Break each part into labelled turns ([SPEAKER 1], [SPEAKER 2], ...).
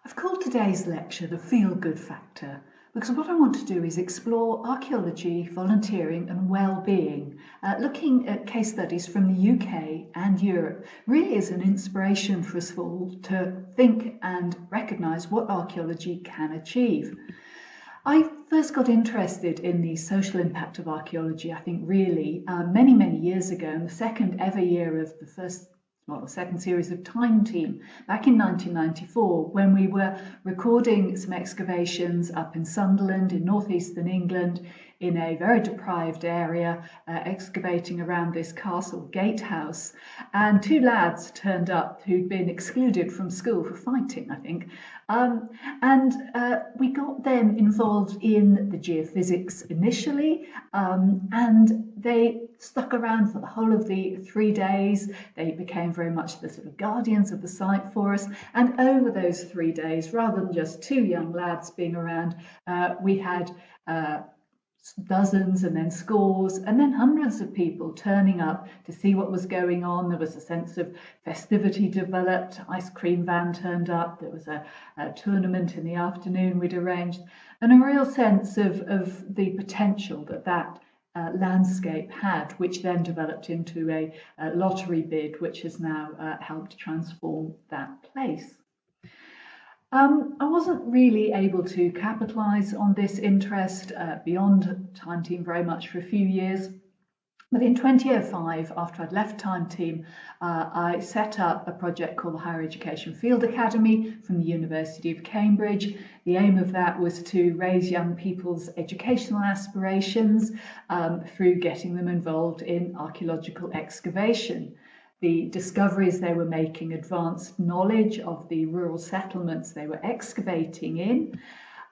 [SPEAKER 1] I've called today's lecture the Feel-Good Factor because what I want to do is explore archaeology, volunteering and well-being, looking at case studies from the UK and Europe, really as an inspiration for us all to think and recognise what archaeology can achieve. I first got interested in the social impact of archaeology, I think really many years ago, in the second ever year of the second series of Time Team back in 1994, when we were recording some excavations up in Sunderland in northeastern England in a very deprived area, excavating around this castle gatehouse, and two lads turned up who'd been excluded from school for fighting, I think, and we got them involved in the geophysics initially, and they stuck around for the whole of the 3 days. They became very much the sort of guardians of the site for us. And over those 3 days, rather than just two young lads being around, we had dozens and then scores and then hundreds of people turning up to see what was going on. There was a sense of festivity developed. Ice cream van turned up. There was a tournament in the afternoon we'd arranged, and a real sense of the potential that landscape had, which then developed into a lottery bid, which has now helped transform that place. I wasn't really able to capitalise on this interest beyond Time Team very much for a few years. But in 2005, after I'd left Time Team, I set up a project called the Higher Education Field Academy from the University of Cambridge. The aim of that was to raise young people's educational aspirations through getting them involved in archaeological excavation. The discoveries they were making advanced knowledge of the rural settlements they were excavating in.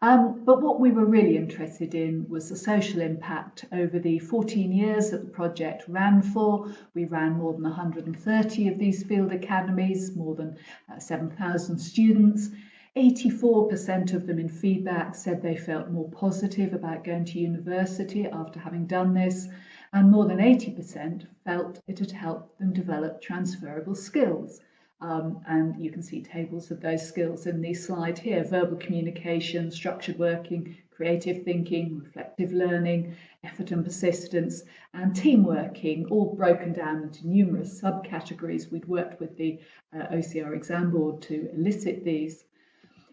[SPEAKER 1] But what we were really interested in was the social impact over the 14 years that the project ran for. We ran more than 130 of these field academies, more than 7,000 students. 84% of them in feedback said they felt more positive about going to university after having done this, and more than 80% felt it had helped them develop transferable skills. And you can see tables of those skills in the slide here: verbal communication, structured working, creative thinking, reflective learning, effort and persistence, and team working, all broken down into numerous subcategories. We'd worked with the OCR exam board to elicit these.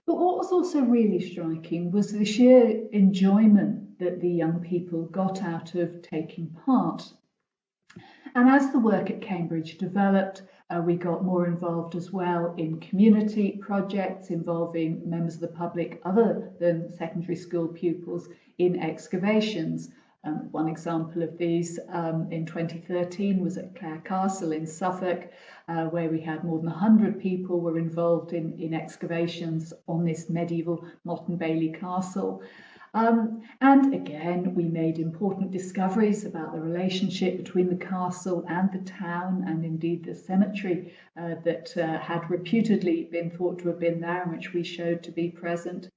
[SPEAKER 1] But what was also really striking was the sheer enjoyment that the young people got out of taking part. And as the work at Cambridge developed, we got more involved as well in community projects involving members of the public other than secondary school pupils in excavations. One example of these in 2013 was at Clare Castle in Suffolk, where we had more than 100 people were involved in excavations on this medieval Motte Bailey castle. And again, we made important discoveries about the relationship between the castle and the town, and indeed the cemetery that had reputedly been thought to have been there, and which we showed to be present.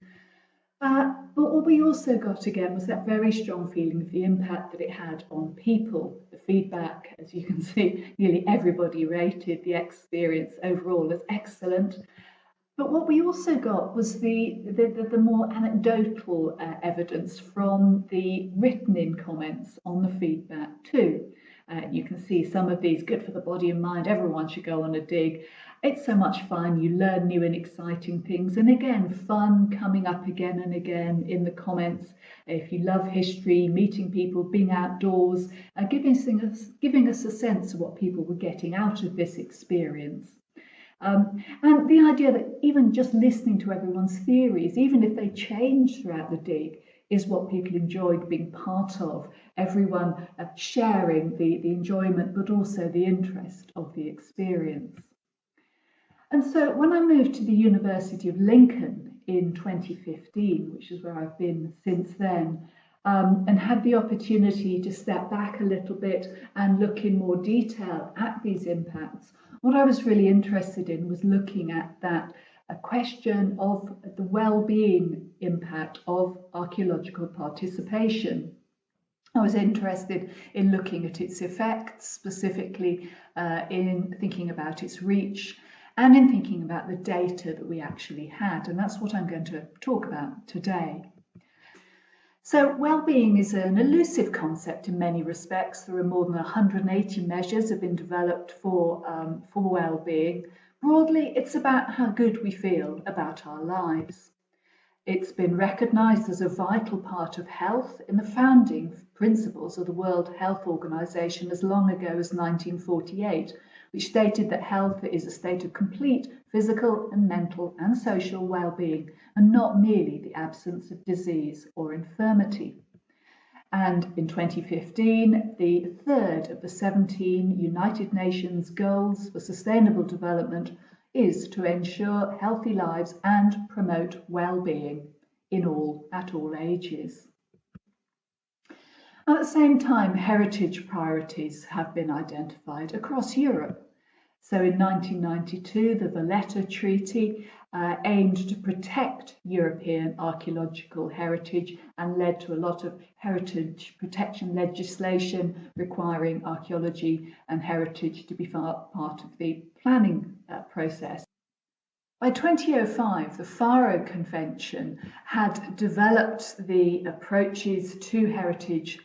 [SPEAKER 1] But what we also got again was that very strong feeling of the impact that it had on people. The feedback, as you can see, nearly everybody rated the experience overall as excellent. But what we also got was the more anecdotal evidence from the written-in comments on the feedback too. You can see some of these: good for the body and mind, everyone should go on a dig, it's so much fun, you learn new and exciting things, and again, fun coming up again and again in the comments. If you love history, meeting people, being outdoors, giving us a sense of what people were getting out of this experience. And the idea that even just listening to everyone's theories, even if they change throughout the dig, is what people enjoyed being part of. Everyone sharing the enjoyment, but also the interest of the experience. And so when I moved to the University of Lincoln in 2015, which is where I've been since then, and had the opportunity to step back a little bit and look in more detail at these impacts, what I was really interested in was looking at that question of the well-being impact of archaeological participation. I was interested in looking at its effects, specifically in thinking about its reach, and in thinking about the data that we actually had. And that's what I'm going to talk about today. So well-being is an elusive concept in many respects. There are more than 180 measures have been developed for well-being. Broadly, it's about how good we feel about our lives. It's been recognised as a vital part of health in the founding principles of the World Health Organization as long ago as 1948, which stated that health is a state of complete physical and mental and social well-being, and not merely the absence of disease or infirmity. And in 2015, the third of the 17 United Nations Goals for Sustainable Development is to ensure healthy lives and promote well-being at all ages. At the same time, heritage priorities have been identified across Europe. So in 1992, the Valletta Treaty aimed to protect European archaeological heritage and led to a lot of heritage protection legislation requiring archaeology and heritage to be part of the planning process. By 2005, the Faro Convention had developed the approaches to heritage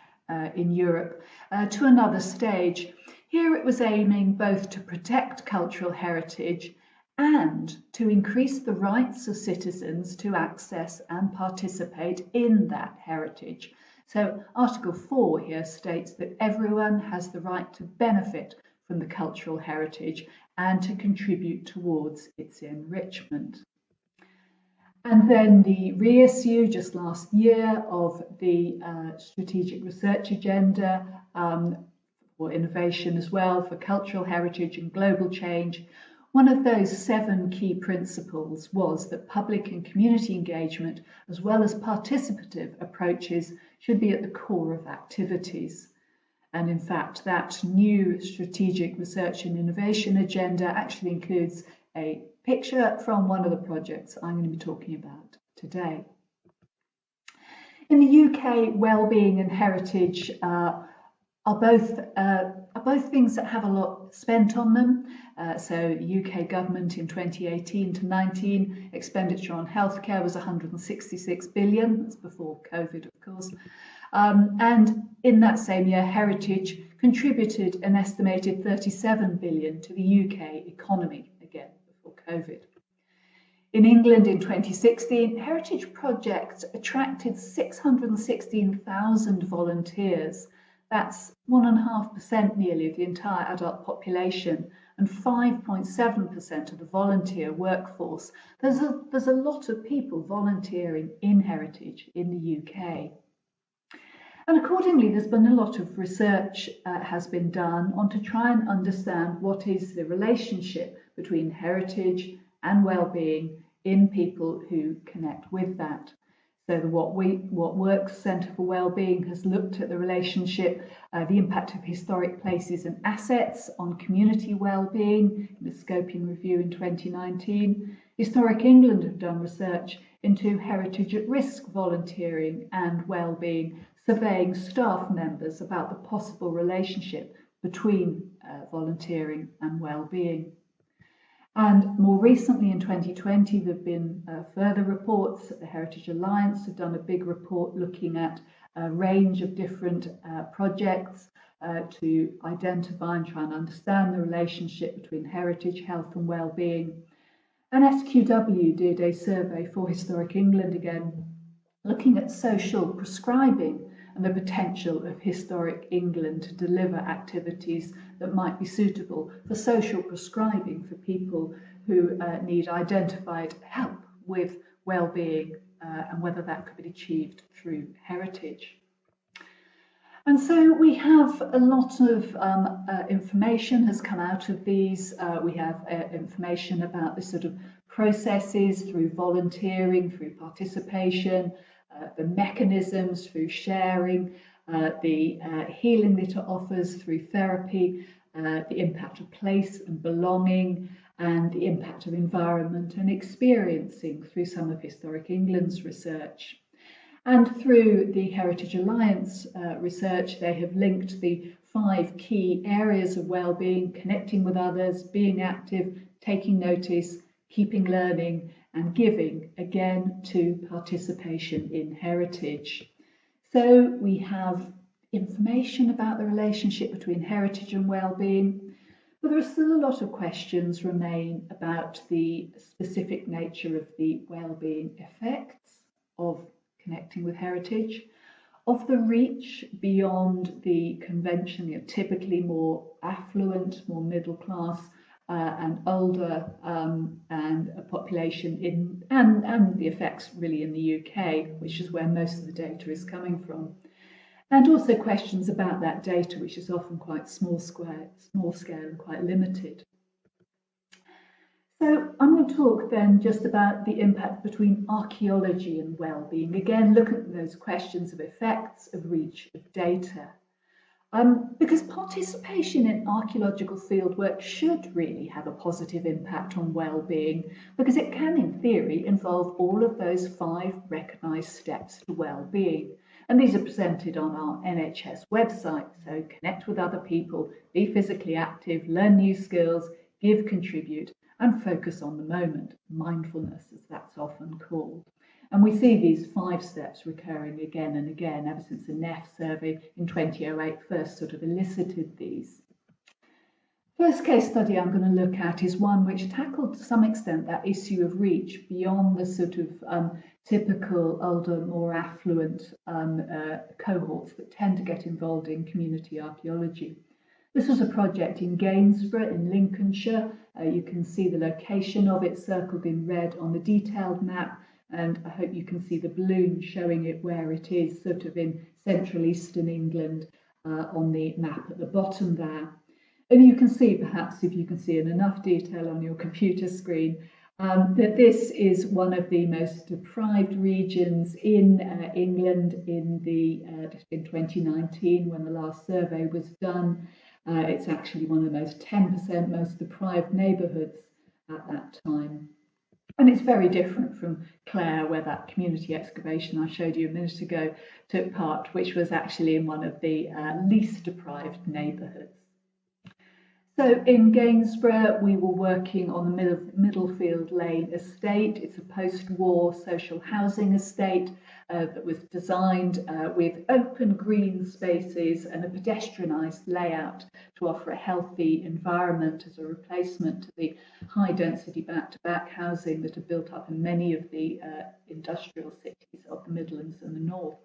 [SPEAKER 1] in Europe to another stage. Here it was aiming both to protect cultural heritage and to increase the rights of citizens to access and participate in that heritage. So Article 4 here states that everyone has the right to benefit from the cultural heritage and to contribute towards its enrichment. And then the reissue just last year of the Strategic Research Agenda for innovation as well, for cultural heritage and global change. One of those 7 key principles was that public and community engagement, as well as participative approaches, should be at the core of activities. And in fact, that new Strategic Research and Innovation Agenda actually includes a picture from one of the projects I'm going to be talking about today. In the UK, well-being and heritage are both things that have a lot spent on them. So UK government in 2018 to 19, expenditure on healthcare was 166 billion, that's before COVID of course. And in that same year, heritage contributed an estimated 37 billion to the UK economy, again before COVID. In England in 2016, heritage projects attracted 616,000 volunteers. That's 1.5% nearly of the entire adult population and 5.7% of the volunteer workforce. There's a lot of people volunteering in heritage in the UK. And accordingly, there's been a lot of research has been done on to try and understand what is the relationship between heritage and well-being in people who connect with that. So the What Works Centre for Wellbeing has looked at the relationship, the impact of historic places and assets on community wellbeing in a scoping review in 2019. Historic England have done research into heritage at risk volunteering and wellbeing, surveying staff members about the possible relationship between volunteering and wellbeing. And more recently in 2020, there have been further reports. The Heritage Alliance have done a big report looking at a range of different projects to identify and try and understand the relationship between heritage, health and well-being. And SQW did a survey for Historic England again, looking at social prescribing and the potential of Historic England to deliver activities that might be suitable for social prescribing for people who need identified help with well-being and whether that could be achieved through heritage. And so we have a lot of information has come out of these. We have information about the sort of processes through volunteering, through participation, the mechanisms through sharing, the healing that it offers through therapy, the impact of place and belonging, and the impact of environment and experiencing through some of Historic England's research. And through the Heritage Alliance research, they have linked the 5 key areas of well-being: connecting with others, being active, taking notice, keeping learning, and giving, again, to participation in heritage. So we have information about the relationship between heritage and well-being, but there are still a lot of questions remain about the specific nature of the well-being effects of connecting with heritage, of the reach beyond the convention, typically more affluent, more middle class and older and a population and the effects really in the UK, which is where most of the data is coming from. And also questions about that data, which is often quite small scale and quite limited. So I'm going to talk then just about the impact between archaeology and well-being. Again, look at those questions of effects, of reach, of data. Because participation in archaeological fieldwork should really have a positive impact on well-being, because it can, in theory, involve all of those 5 recognised steps to well-being. And these are presented on our NHS website. So connect with other people, be physically active, learn new skills, give, contribute, and focus on the moment, mindfulness as that's often called. And we see these 5 steps recurring again and again ever since the NEF survey in 2008 first sort of elicited these. First case study I'm going to look at is one which tackled to some extent that issue of reach beyond the sort of typical older, more affluent cohorts that tend to get involved in community archaeology. This was a project in Gainsborough in Lincolnshire. You can see the location of it circled in red on the detailed map, and I hope you can see the balloon showing it where it is, sort of in central eastern England on the map at the bottom there. And you can see, perhaps if you can see in enough detail on your computer screen, that this is one of the most deprived regions in England in 2019 when the last survey was done. It's actually one of the most 10% most deprived neighbourhoods at that time. And it's very different from Clare, where that community excavation I showed you a minute ago took part, which was actually in one of the least deprived neighbourhoods. So in Gainsborough, we were working on the Middlefield Lane estate. It's a post-war social housing estate that was designed with open green spaces and a pedestrianised layout to offer a healthy environment as a replacement to the high-density back-to-back housing that had built up in many of the industrial cities of the Midlands and the North.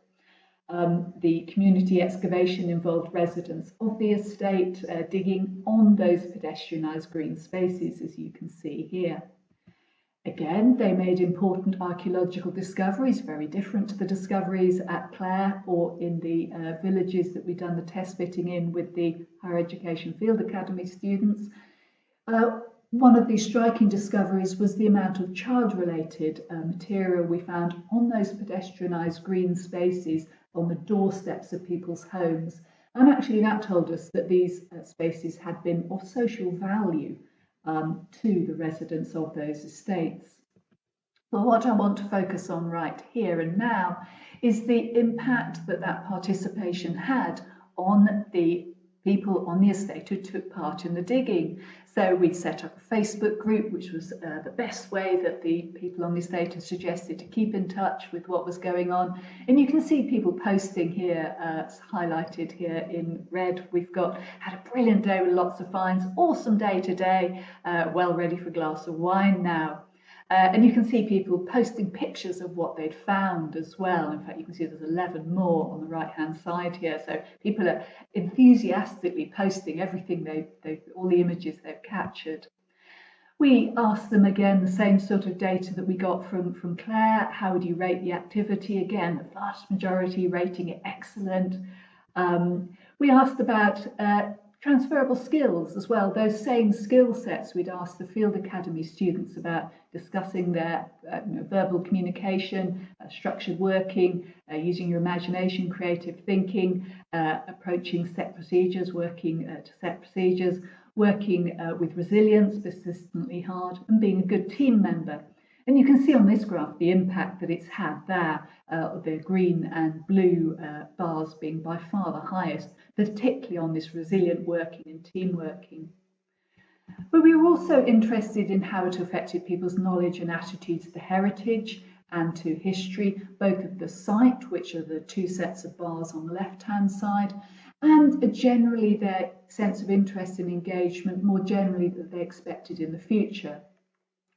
[SPEAKER 1] The community excavation involved residents of the estate digging on those pedestrianised green spaces, as you can see here. Again, they made important archaeological discoveries, very different to the discoveries at Clare or in the villages that we've done the test fitting in with the Higher Education Field Academy students. One of these striking discoveries was the amount of child-related material we found on those pedestrianised green spaces on the doorsteps of people's homes. And actually that told us that these spaces had been of social value to the residents of those estates. But what I want to focus on right here and now is the impact that that participation had on the people on the estate who took part in the digging. So we set up a Facebook group, which was the best way that the people on the estate had suggested to keep in touch with what was going on. And you can see people posting here, it's highlighted here in red. We've had a brilliant day with lots of finds, awesome day today, well ready for a glass of wine now. And you can see people posting pictures of what they'd found as well. In fact, you can see there's 11 more on the right-hand side here. So people are enthusiastically posting everything all the images they've captured. We asked them again the same sort of data that we got from Clare. How would you rate the activity? Again, the vast majority rating it excellent. We asked about transferable skills as well, those same skill sets we'd asked the Field Academy students about, discussing their verbal communication, structured working, using your imagination, creative thinking, approaching set procedures, working to set procedures, working with resilience, persistently hard, and being a good team member. And you can see on this graph the impact that it's had there, the green and blue bars being by far the highest, particularly on this resilient working and team working. But we were also interested in how it affected people's knowledge and attitudes to heritage and to history, both of the site, which are the two sets of bars on the left-hand side, and generally their sense of interest and engagement more generally that they expected in the future,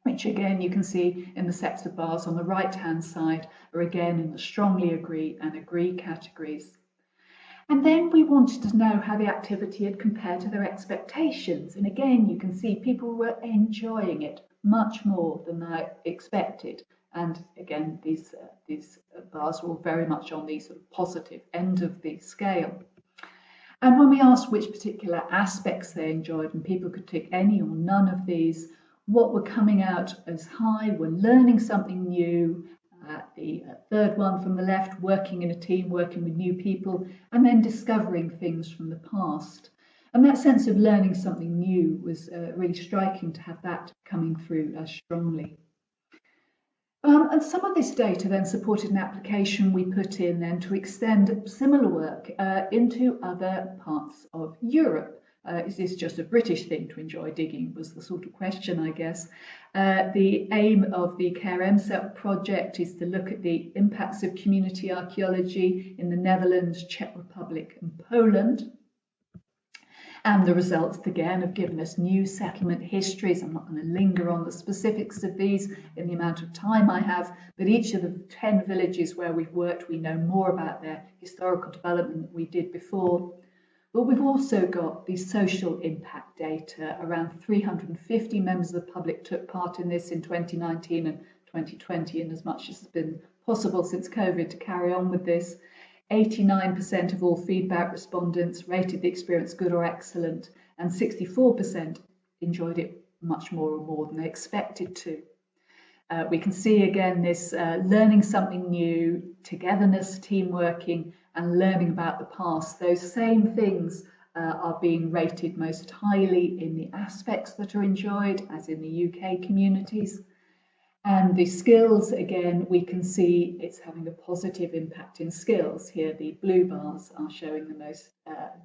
[SPEAKER 1] which again you can see in the sets of bars on the right-hand side are again in the strongly agree and agree categories. And then we wanted to know how the activity had compared to their expectations. And again, you can see people were enjoying it much more than I expected. And again, these bars were very much on the sort of positive end of the scale. And when we asked which particular aspects they enjoyed, and people could tick any or none of these, what were coming out as high were learning something new, the third one from the left, working in a team, working with new people, and then discovering things from the past. And that sense of learning something new was really striking to have that coming through as strongly. And some of this data then supported an application we put in then to extend similar work into other parts of Europe. Is this just a British thing to enjoy digging, was the sort of question, I guess. The aim of the Carenza project is to look at the impacts of community archaeology in the Netherlands, Czech Republic and Poland. And the results, again, have given us new settlement histories. I'm not going to linger on the specifics of these in the amount of time I have, but each of the 10 villages where we've worked, we know more about their historical development than we did before. But we've also got the social impact data. Around 350 members of the public took part in this in 2019 and 2020, and as much as has been possible since COVID to carry on with this. 89% of all feedback respondents rated the experience good or excellent, and 64% enjoyed it much more or more than they expected to. We can see again this learning something new, togetherness, team working, and learning about the past. Those same things are being rated most highly in the aspects that are enjoyed, as in the UK communities. And the skills, again, we can see it's having a positive impact in skills. Here, the blue bars are showing the most,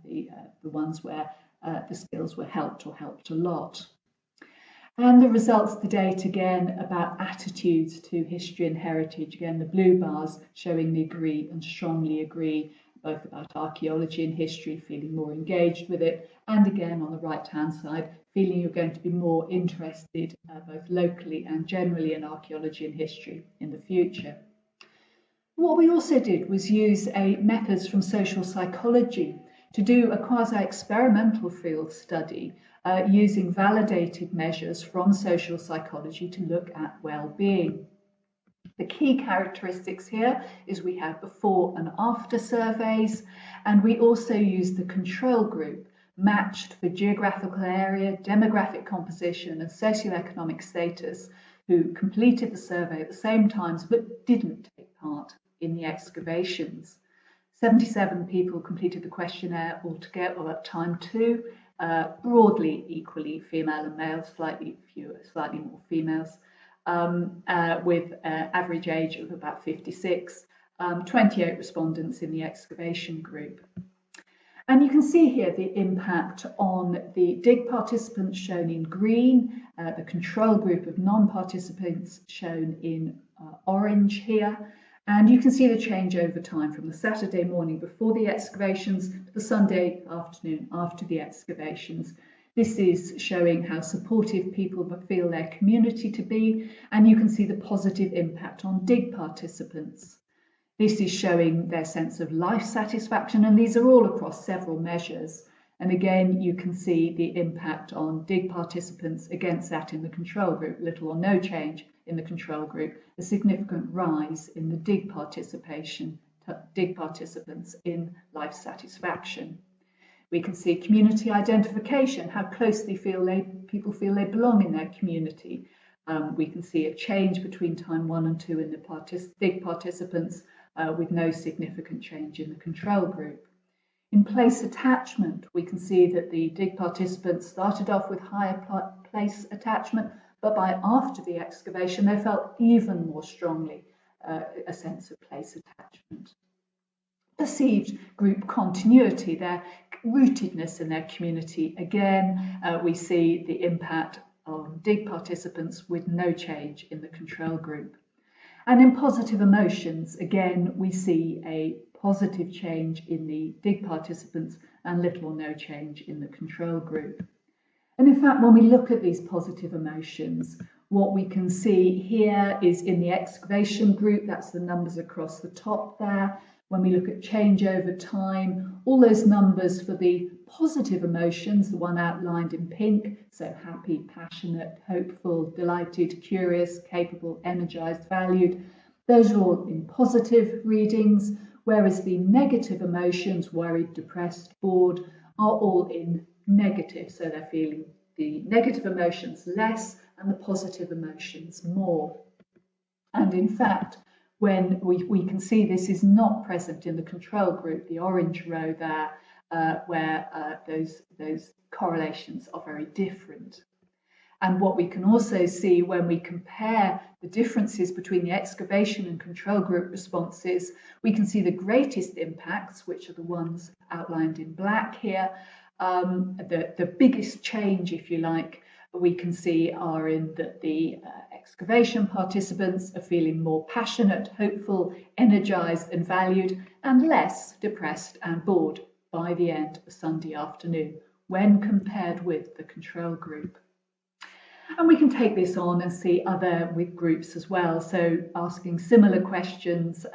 [SPEAKER 1] the ones where the skills were helped or helped a lot. And the results to date, again, about attitudes to history and heritage. Again, the blue bars showing the agree and strongly agree, both about archaeology and history, feeling more engaged with it. And again, on the right-hand side, feeling you're going to be more interested both locally and generally in archaeology and history in the future. What we also did was use methods from social psychology to do a quasi-experimental field study using validated measures from social psychology to look at well-being. The key characteristics here is we have before and after surveys, and we also use the control group matched for geographical area, demographic composition and socioeconomic status, who completed the survey at the same times but didn't take part in the excavations. 77 people completed the questionnaire altogether at time 2, broadly equally female and male, slightly more females, with average age of about 56, 28 respondents in the excavation group. And you can see here the impact on the dig participants shown in green, the control group of non-participants shown in orange here. And you can see the change over time from the Saturday morning before the excavations to the Sunday afternoon after the excavations. This is showing how supportive people feel their community to be, and you can see the positive impact on dig participants. This is showing their sense of life satisfaction, and these are all across several measures. And again, you can see the impact on dig participants against that in the control group, little or no change in the control group, a significant rise in the dig participants in life satisfaction. We can see community identification, how closely people feel they belong in their community. We can see a change between time 1 and 2 in the dig participants, with no significant change in the control group. In place attachment, we can see that the dig participants started off with higher place attachment, but by after the excavation, they felt even more strongly a sense of place attachment. Perceived group continuity, their rootedness in their community. Again, we see the impact on dig participants with no change in the control group. And in positive emotions, again, we see a positive change in the dig participants and little or no change in the control group. And in fact, when we look at these positive emotions, what we can see here is in the excavation group, that's the numbers across the top there. When we look at change over time, all those numbers for the positive emotions, the one outlined in pink, so happy, passionate, hopeful, delighted, curious, capable, energized, valued, those are all in positive readings, whereas the negative emotions, worried, depressed, bored, are all in negative, so they're feeling the negative emotions less and the positive emotions more. And in fact, when we can see this is not present in the control group, the orange row there, where those correlations are very different. And what we can also see when we compare the differences between the excavation and control group responses, we can see the greatest impacts, which are the ones outlined in black here. The biggest change, if you like, we can see are in that the excavation participants are feeling more passionate, hopeful, energized and valued, and less depressed and bored by the end of Sunday afternoon when compared with the control group. And we can take this on and see other with groups as well. So asking similar questions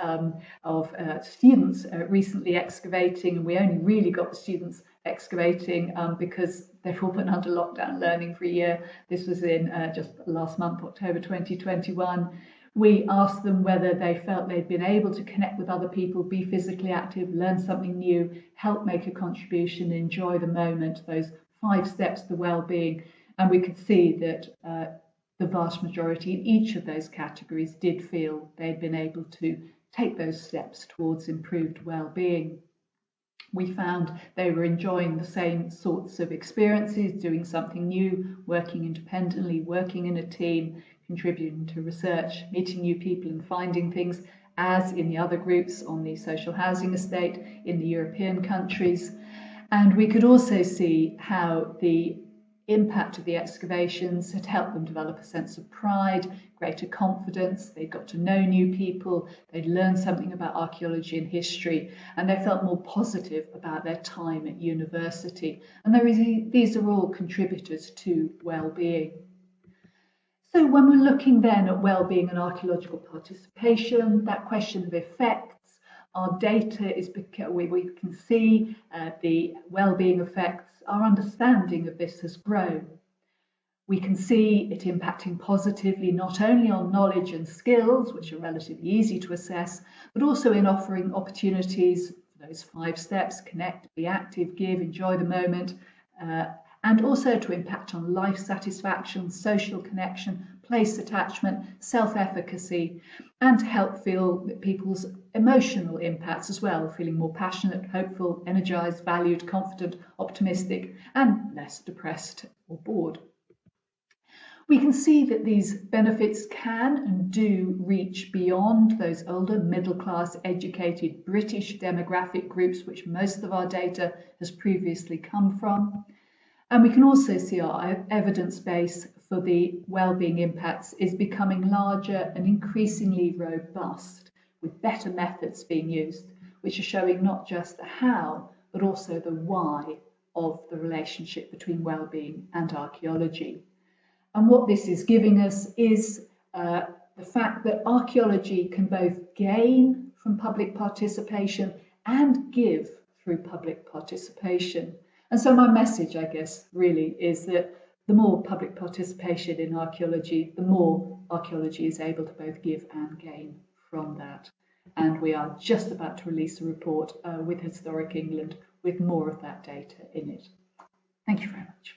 [SPEAKER 1] of students recently excavating, and we only really got the students excavating because they've all been under lockdown learning for a year. This was in just last month, October 2021. We asked them whether they felt they'd been able to connect with other people, be physically active, learn something new, help make a contribution, enjoy the moment, those 5 steps to well-being. And we could see that the vast majority in each of those categories did feel they'd been able to take those steps towards improved well-being. We found they were enjoying the same sorts of experiences, doing something new, working independently, working in a team, contributing to research, meeting new people and finding things, as in the other groups on the social housing estate in the European countries. And we could also see how the impact of the excavations had helped them develop a sense of pride, greater confidence. They got to know new people, they'd learned something about archaeology and history, and they felt more positive about their time at university. And these are all contributors to well-being. So when we're looking then at well-being and archaeological participation, that question of effects, our data is, we can see the well-being effects. Our understanding of this has grown. We can see it impacting positively not only on knowledge and skills, which are relatively easy to assess, but also in offering opportunities for those 5 steps: connect, be active, give, enjoy the moment, and also to impact on life satisfaction, social connection, place attachment, self-efficacy, and to help feel people's emotional impacts as well, feeling more passionate, hopeful, energized, valued, confident, optimistic, and less depressed or bored. We can see that these benefits can and do reach beyond those older, middle-class, educated British demographic groups, which most of our data has previously come from. And we can also see our evidence base for the wellbeing impacts is becoming larger and increasingly robust, with better methods being used, which are showing not just the how, but also the why of the relationship between wellbeing and archaeology. And what this is giving us is the fact that archaeology can both gain from public participation and give through public participation. And so my message, I guess, really is that the more public participation in archaeology, the more archaeology is able to both give and gain from that. And we are just about to release a report with Historic England with more of that data in it. Thank you very much.